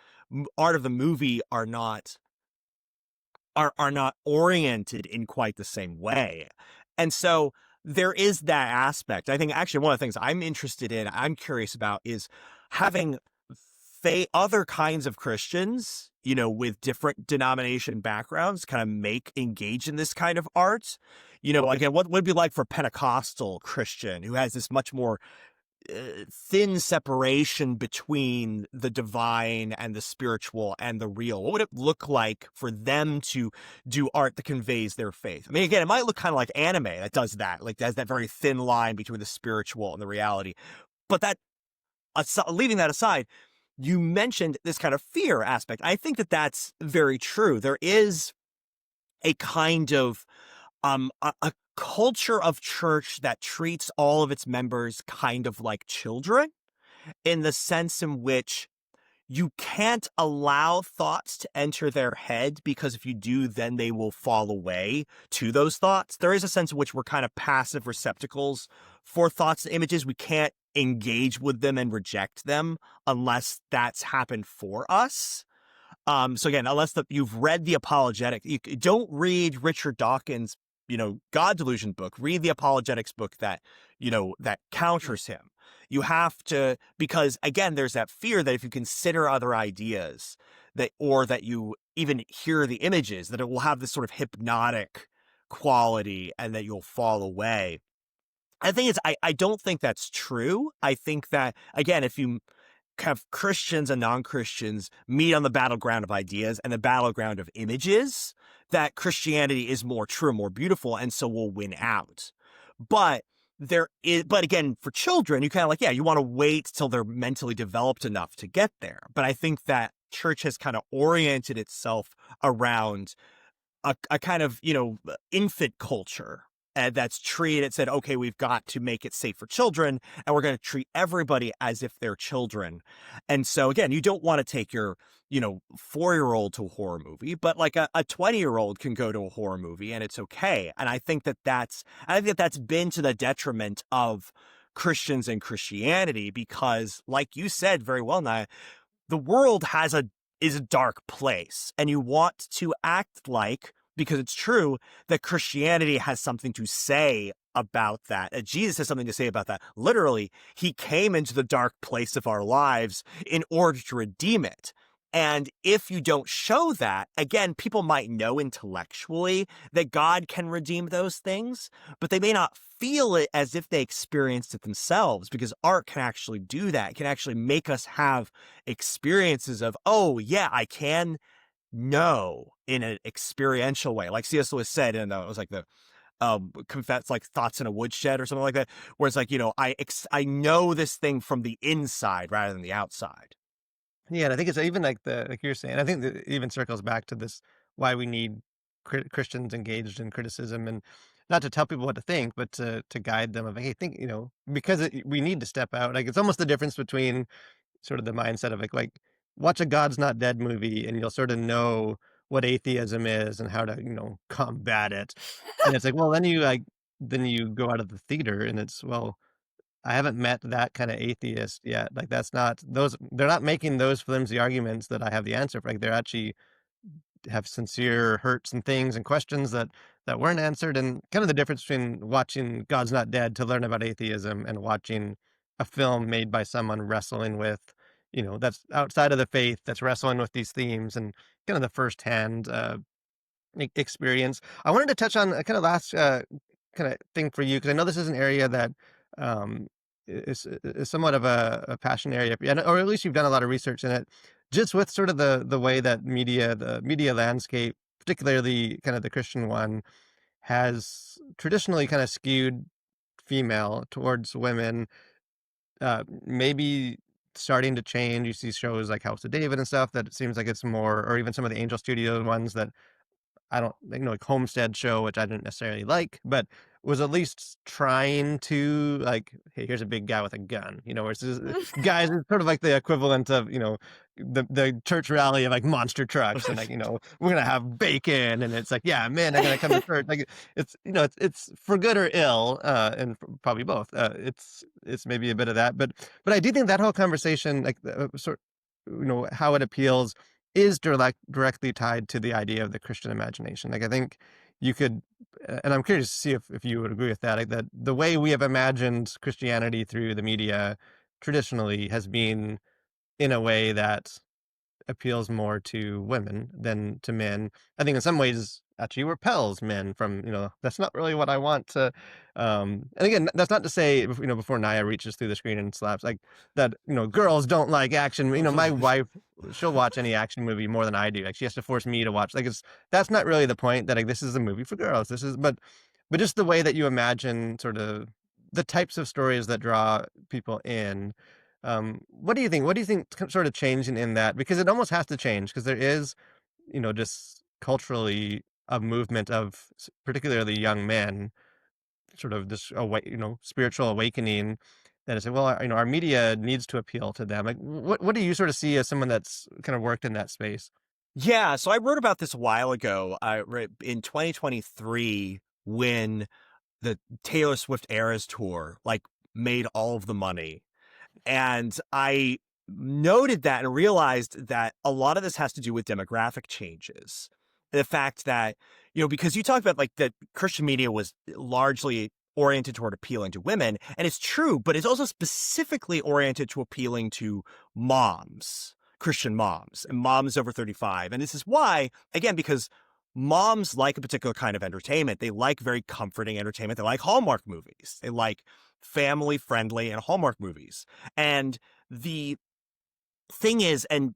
C: art of the movie are not oriented in quite the same way. And so there is that aspect. I think actually one of the things I'm curious about is having other kinds of Christians, with different denomination backgrounds kind of engage in this kind of art. Again, what would it be like for a Pentecostal Christian who has this much more thin separation between the divine and the spiritual and the real? What would it look like for them to do art that conveys their faith? I mean, again, it might look kind of like anime that does that, like has that very thin line between the spiritual and the reality. But that, leaving that aside, you mentioned this kind of fear aspect. I think that that's very true. There is a kind of a culture of church that treats all of its members kind of like children, in the sense in which you can't allow thoughts to enter their head, because if you do, then they will fall away to those thoughts. There is a sense in which we're kind of passive receptacles for thoughts and images. We can't engage with them and reject them unless that's happened for us. So again, unless you've read the apologetic, you don't read Richard Dawkins' God Delusion book. Read the apologetics book that that counters him. You have to, because again, there's that fear that if you consider other ideas, or that you even hear the images, that it will have this sort of hypnotic quality and that you'll fall away. I think I don't think that's true. I think that, again, if you have Christians and non-Christians meet on the battleground of ideas and the battleground of images, that Christianity is more true, more beautiful, and so will win out. But again, for children, you kind of like, yeah, you want to wait till they're mentally developed enough to get there. But I think that church has kind of oriented itself around a kind of, infant culture. And that's treated, said, okay, we've got to make it safe for children, and we're going to treat everybody as if they're children. And so, again, you don't want to take your, 4-year-old to a horror movie, but like a 20-year-old can go to a horror movie and it's okay. And I think that that's been to the detriment of Christians and Christianity, because, like you said very well, Nia, the world is a dark place, and you want to act like, because it's true, that Christianity has something to say about that. Jesus has something to say about that. Literally, he came into the dark place of our lives in order to redeem it. And if you don't show that, again, people might know intellectually that God can redeem those things, but they may not feel it as if they experienced it themselves, because art can actually do that. It can actually make us have experiences of, oh, yeah, I can know in an experiential way. Like C.S. Lewis said, and it was like the confess, like Thoughts in a Woodshed or something like that, where it's like, I know this thing from the inside rather than the outside.
A: Yeah, and I think it's even like you're saying, I think that it even circles back to this, why we need Christians engaged in criticism, and not to tell people what to think, but to guide them of, hey, think, because we need to step out. Like, it's almost the difference between sort of the mindset of like watch a God's Not Dead movie and you'll sort of know what atheism is and how to, combat it. And it's like, well, then you go out of the theater and it's, well, I haven't met that kind of atheist yet. Like, they're not making those flimsy arguments that I have the answer for. Like, they're actually have sincere hurts and things and questions that weren't answered. And kind of the difference between watching God's Not Dead to learn about atheism and watching a film made by someone wrestling with, that's outside of the faith, that's wrestling with these themes, and kind of the firsthand experience. I wanted to touch on a kind of last kind of thing for you, because I know this is an area that um, is somewhat of a passion area, or at least you've done a lot of research in it, just with sort of the way that the media landscape, particularly kind of the Christian one, has traditionally kind of skewed female towards women. Maybe starting to change. You see shows like House of David and stuff that it seems like it's more, or even some of the Angel Studio ones that I don't like Homestead show, which I didn't necessarily like, but was at least trying to like, hey, here's a big guy with a gun, where it's just, guys, it's sort of like the equivalent of, the church rally of like monster trucks and like, we're gonna have bacon, and it's like, yeah, men are gonna come to church. Like, it's, it's for good or ill, and probably both. It's maybe a bit of that, but I do think that whole conversation, like how it appeals, is directly tied to the idea of the Christian imagination. Like, I think you could, and I'm curious to see if you would agree with that, like that the way we have imagined Christianity through the media traditionally has been in a way that appeals more to women than to men. I think in some ways, actually repels men from, that's not really what I want to. And again, that's not to say, before Naya reaches through the screen and slaps, like that, girls don't like action. My wife, she'll watch any action movie more than I do. Like she has to force me to watch. Like that's not really the point. That like this is a movie for girls. But just the way that you imagine sort of the types of stories that draw people in. What do you think? What do you think sort of changing in that? Because it almost has to change because there is, just culturally a movement of particularly young men, sort of this spiritual awakening that is, well, our media needs to appeal to them. Like, what do you sort of see as someone that's kind of worked in that space?
C: Yeah, so I wrote about this a while ago. I read in 2023 when the Taylor Swift Eras tour like made all of the money. And I noted that and realized that a lot of this has to do with demographic changes. The fact that, because you talked about like that Christian media was largely oriented toward appealing to women, and it's true, but it's also specifically oriented to appealing to moms, Christian moms, and moms over 35. And this is why, again, because moms like a particular kind of entertainment. They like very comforting entertainment. They like Hallmark movies. They like family friendly and Hallmark movies. And the thing is, and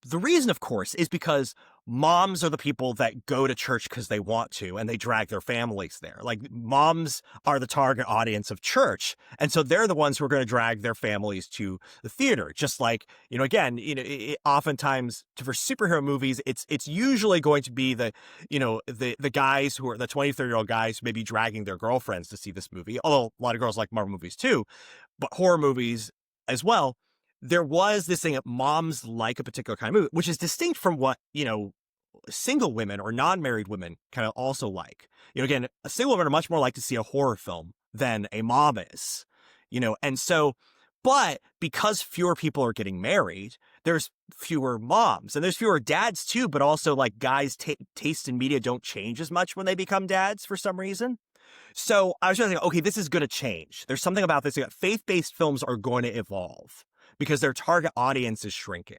C: the reason, of course, is because moms are the people that go to church because they want to, and they drag their families there. Like moms are the target audience of church, and so they're the ones who are going to drag their families to the theater. Just like, again, oftentimes for superhero movies, it's usually going to be the guys who are the 20, 30-year-old guys who may be dragging their girlfriends to see this movie. Although a lot of girls like Marvel movies too, but horror movies as well. There was this thing that moms like a particular kind of movie, which is distinct from what, single women or non-married women kind of also like. Again, a single women are much more like to see a horror film than a mom is, and so, but because fewer people are getting married, there's fewer moms and there's fewer dads too, but also like guys' taste in media don't change as much when they become dads for some reason. So I was just thinking, okay, this is going to change. There's something about this. Faith-based films are going to evolve because their target audience is shrinking.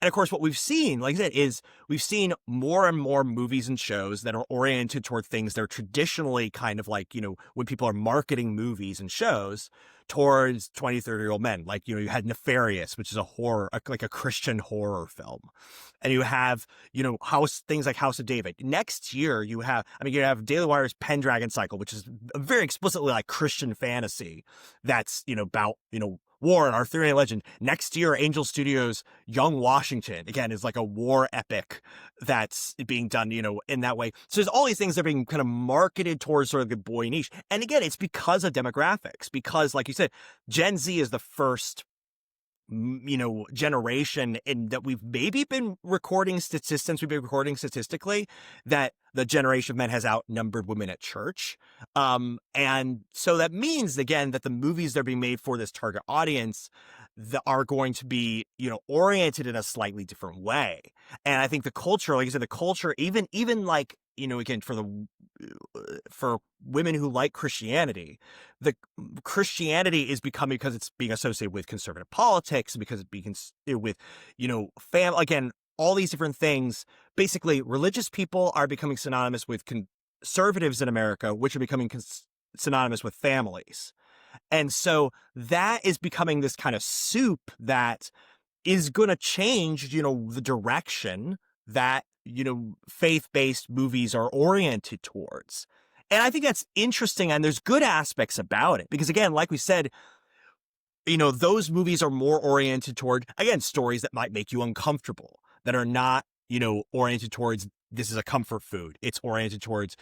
C: And of course, what we've seen, like I said, is we've seen more and more movies and shows that are oriented toward things that are traditionally kind of like, when people are marketing movies and shows towards 20, 30-year-old men. Like, you had Nefarious, which is a horror, like a Christian horror film. And you have, things like House of David. Next year, you have Daily Wire's Pendragon Cycle, which is a very explicitly like Christian fantasy that's, about, war and Arthurian legend. Next year, Angel Studios' Young Washington, again, is like a war epic that's being done, in that way. So there's all these things that are being kind of marketed towards sort of the boy niche. And again, it's because of demographics, because like you said, Gen Z is the first generation in that we've maybe been recording statistically that the generation of men has outnumbered women at church. And so that means, again, that the movies that are being made for this target audience that are going to be, oriented in a slightly different way. And I think the culture, like I said, the culture, even like, again, for women who like Christianity, the Christianity is becoming, because it's being associated with conservative politics, because it's being with, again, all these different things. Basically, religious people are becoming synonymous with conservatives in America, which are becoming synonymous with families. And so that is becoming this kind of soup that is going to change, the direction that, faith-based movies are oriented towards. And I think that's interesting. And there's good aspects about it because, again, like we said, those movies are more oriented toward, again, stories that might make you uncomfortable, that are not, oriented towards this is a comfort food. It's oriented towards,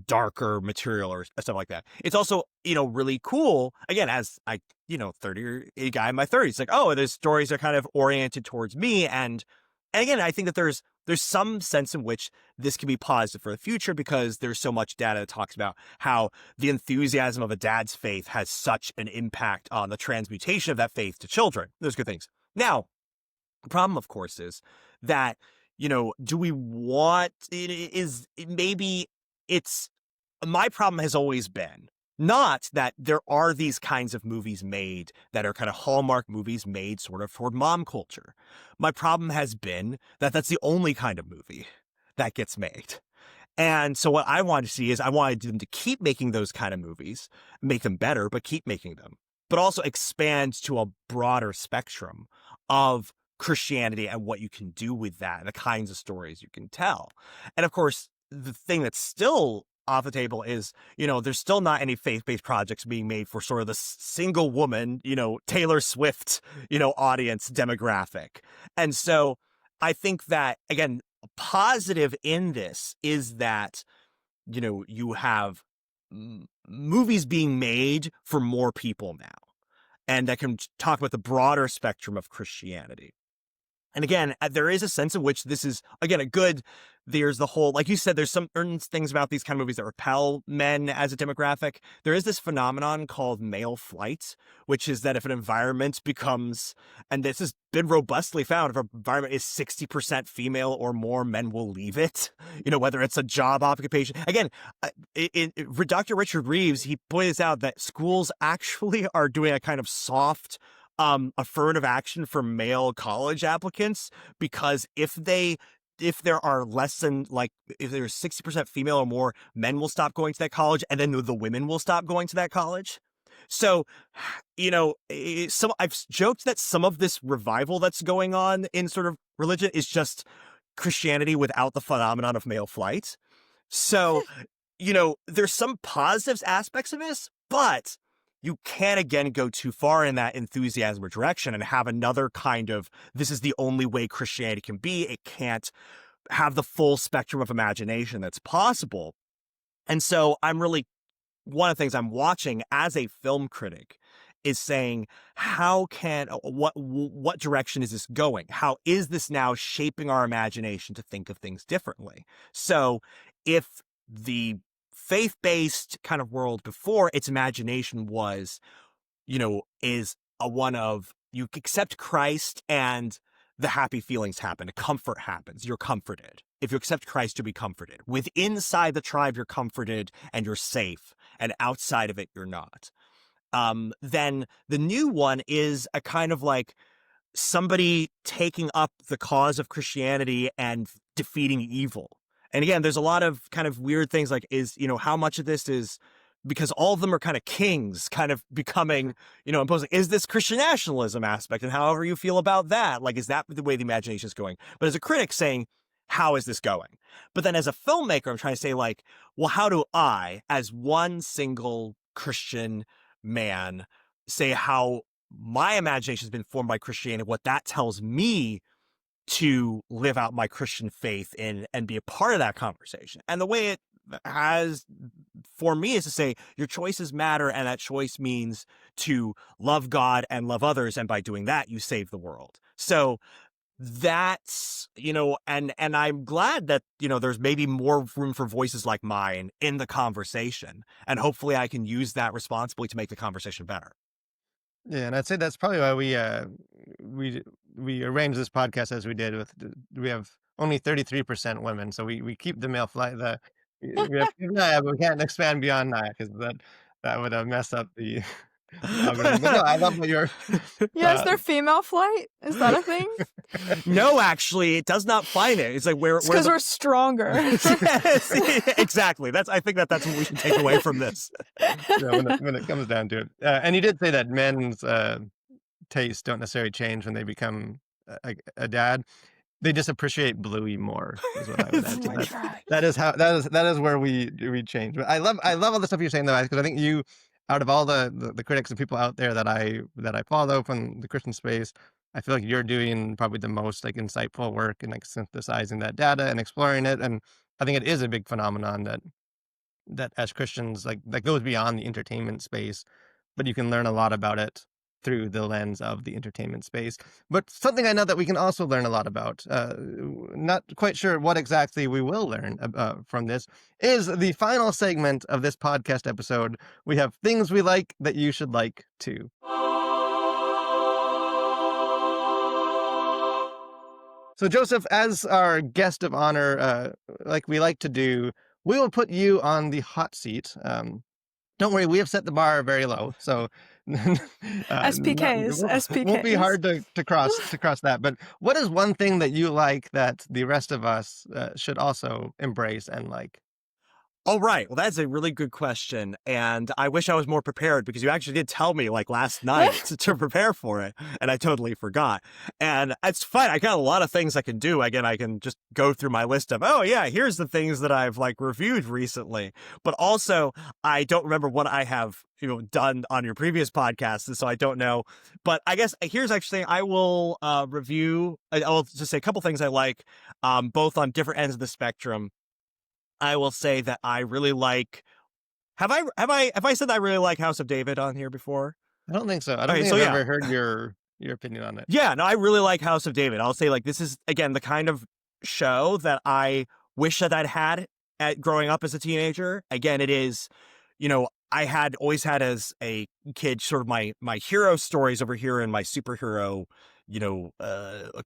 C: darker material or stuff like that. It's also, really cool. Again, as I, 30 a guy in my 30s, like, oh, there's stories that are kind of oriented towards me. And again, I think that there's some sense in which this can be positive for the future because there's so much data that talks about how the enthusiasm of a dad's faith has such an impact on the transmutation of that faith to children. Those good things. Now, the problem, of course, is that, do we want, maybe it's, my problem has always been not that there are these kinds of movies made that are kind of Hallmark movies made sort of toward mom culture. My problem has been that that's the only kind of movie that gets made. And so what I wanted to see is I wanted them to keep making those kind of movies, make them better, but keep making them, but also expand to a broader spectrum of Christianity and what you can do with that and the kinds of stories you can tell. And of course, the thing that's still off the table is, there's still not any faith-based projects being made for sort of the single woman, Taylor Swift, audience demographic. And so I think that, again, a positive in this is that, you have movies being made for more people now, and that can talk about the broader spectrum of Christianity. And again, there is a sense in which this is, again, there's the whole, like you said, there's some certain things about these kind of movies that repel men as a demographic. There is this phenomenon called male flight, which is that if an environment becomes, and this has been robustly found, if an environment is 60% female or more, men will leave it, whether it's a job occupation. Again, Dr. Richard Reeves, he points out that schools actually are doing a kind of soft affirmative action for male college applicants, because if there are less than, like, if there's 60% female or more, men will stop going to that college, and then the women will stop going to that college. So, I've joked that some of this revival that's going on in sort of religion is just Christianity without the phenomenon of male flight. So, there's some positive aspects of this, but you can't, again, go too far in that enthusiasm or direction and have another kind of, this is the only way Christianity can be. It can't have the full spectrum of imagination that's possible. And so one of the things I'm watching as a film critic is saying, what direction is this going? How is this now shaping our imagination to think of things differently? So if the faith-based kind of world before, its imagination was, is a one of, you accept Christ and the happy feelings happen, a comfort happens, you're comforted. If you accept Christ, you'll be comforted. Inside the tribe, you're comforted and you're safe, and outside of it, you're not. Then the new one is a kind of like somebody taking up the cause of Christianity and defeating evil. And again, there's a lot of kind of weird things, like, how much of this is because all of them are kind of kings kind of becoming, imposing, is this Christian nationalism aspect, and however you feel about that, like, is that the way the imagination is going? But as a critic saying, how is this going? But then as a filmmaker, I'm trying to say, like, well, how do I, as one single Christian man, say how my imagination has been formed by Christianity, what that tells me to live out my Christian faith in and be a part of that conversation. And the way it has for me is to say your choices matter, and that choice means to love God and love others, and by doing that you save the world. So that's, and I'm glad that, there's maybe more room for voices like mine in the conversation, and hopefully I can use that responsibly to make the conversation better.
A: Yeah, and I'd say that's probably why we arranged this podcast as we did. We have only 33% women, so we keep the male flight. We have, yeah, but we can't expand beyond that, because that would mess up the algorithm. But no, I love what you're.
B: Yeah, is there female flight? Is that a thing?
C: No, actually, it does not find it. It's like
B: because we're stronger.
C: Yes, exactly. I think that's what we should take away from this.
A: Yeah, when it comes down to it, and you did say that men's tastes don't necessarily change when they become a dad. They just appreciate Bluey more, is what I would add to that. That is where we change. But I love all the stuff you're saying, though, because I think you, out of all the critics and people out there that I follow from the Christian space, I feel like you're doing probably the most, like, insightful work and, like, synthesizing that data and exploring it. And I think it is a big phenomenon that as Christians, like, that goes beyond the entertainment space, but you can learn a lot about it through the lens of the entertainment space. But something I know that we can also learn a lot about, not quite sure what exactly we will learn from this, is the final segment of this podcast episode. We have things we like that you should like too. So Joseph, as our guest of honor, like we like to do, we will put you on the hot seat. Don't worry, we have set the bar very low, so
B: SPKs.
A: Won't be hard to cross that. But what is one thing that you like that the rest of us should also embrace and like?
C: Oh, right. Well, that's a really good question. And I wish I was more prepared because you actually did tell me like last night to prepare for it. And I totally forgot. And it's fine. I got a lot of things I can do. Again, I can just go through my list of, oh, yeah, here's the things that I've like reviewed recently. But also, I don't remember what I have, done on your previous podcast. And so I don't know. But I guess here's actually, I will review, I will just say a couple things I like, both on different ends of the spectrum. I will say that I really like. Have I said that I really like House of David on here before?
A: I don't think so. I don't
C: Okay,
A: think
C: so
A: I've
C: yeah,
A: ever heard your opinion on it.
C: yeah, no, I really like House of David. I'll say like this is again the kind of show that I wish that I'd had at growing up as a teenager. Again, it is, I had always had as a kid sort of my hero stories over here and my superhero,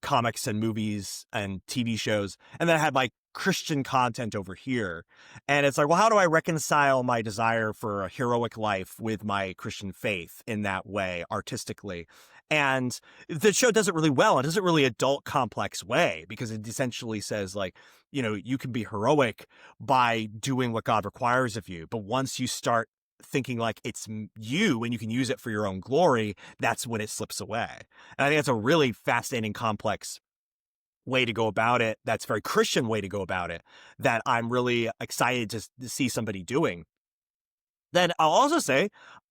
C: comics and movies and TV shows, and then I had my Christian content over here. And it's like, well, how do I reconcile my desire for a heroic life with my Christian faith in that way artistically? And the show does it really well. It does it really adult complex way because it essentially says like, you can be heroic by doing what God requires of you. But once you start thinking like it's you and you can use it for your own glory, that's when it slips away. And I think that's a really fascinating, complex way to go about it. That's a very Christian way to go about it that I'm really excited to see somebody doing. Then I'll also say,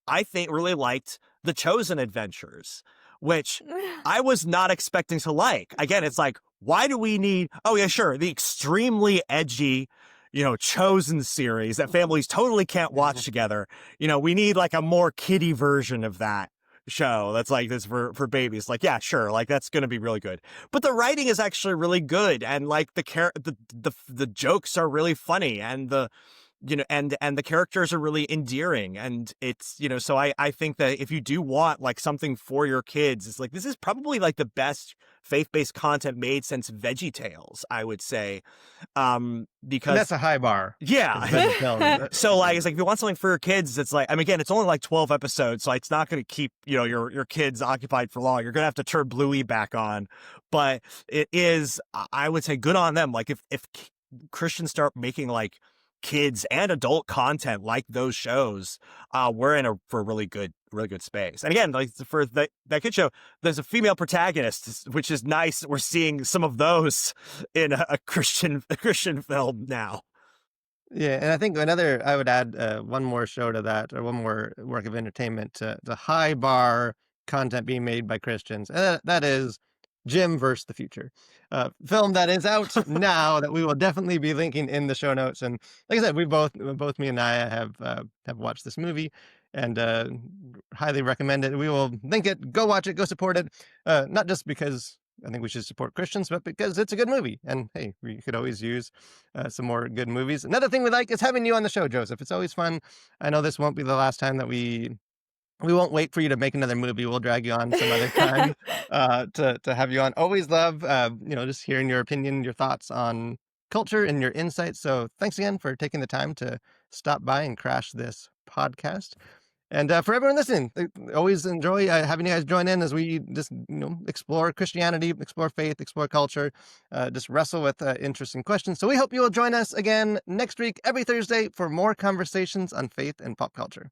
C: I think really liked The Chosen Adventures, which I was not expecting to like. Again, it's like, why do we need, oh yeah, sure, the extremely edgy, Chosen series that families totally can't watch together. We need like a more kiddie version of that show that's like this for babies. Like, yeah, sure, like that's gonna be really good. But the writing is actually really good, and like the jokes are really funny, and the and the characters are really endearing, and it's so I think that if you do want like something for your kids, it's like this is probably like the best faith-based content made since Veggie Tales, I would say,
A: And
C: because
A: that's a high bar.
C: yeah. So like it's like if you want something for your kids, it's like, I mean, again, it's only like 12 episodes, so it's not going to keep your kids occupied for long. You're gonna have to turn Bluey back on, but it is, I would say, good on them. Like if Christians start making like kids and adult content like those shows, we're in for a really good space. And again, like for that kid show, there's a female protagonist, which is nice. We're seeing some of those in a Christian film now.
A: Yeah, and I think I would add one more show to that, or one more work of entertainment to the high bar content being made by Christians. And that is Jim versus the Future, film that is out now that we will definitely be linking in the show notes. And like I said, both me and I have watched this movie and highly recommend it. We will link it. Go watch it. Go support it. Not just because I think we should support Christians, but because it's a good movie. And hey, we could always use some more good movies. Another thing we like is having you on the show, Joseph. It's always fun. I know this won't be the last time that we won't wait for you to make another movie. We'll drag you on some other time to have you on. Always love, just hearing your opinion, your thoughts on culture and your insights. So thanks again for taking the time to stop by and crash this podcast. And for everyone listening, always enjoy having you guys join in as we just explore Christianity, explore faith, explore culture, just wrestle with interesting questions. So we hope you will join us again next week, every Thursday, for more conversations on faith and pop culture.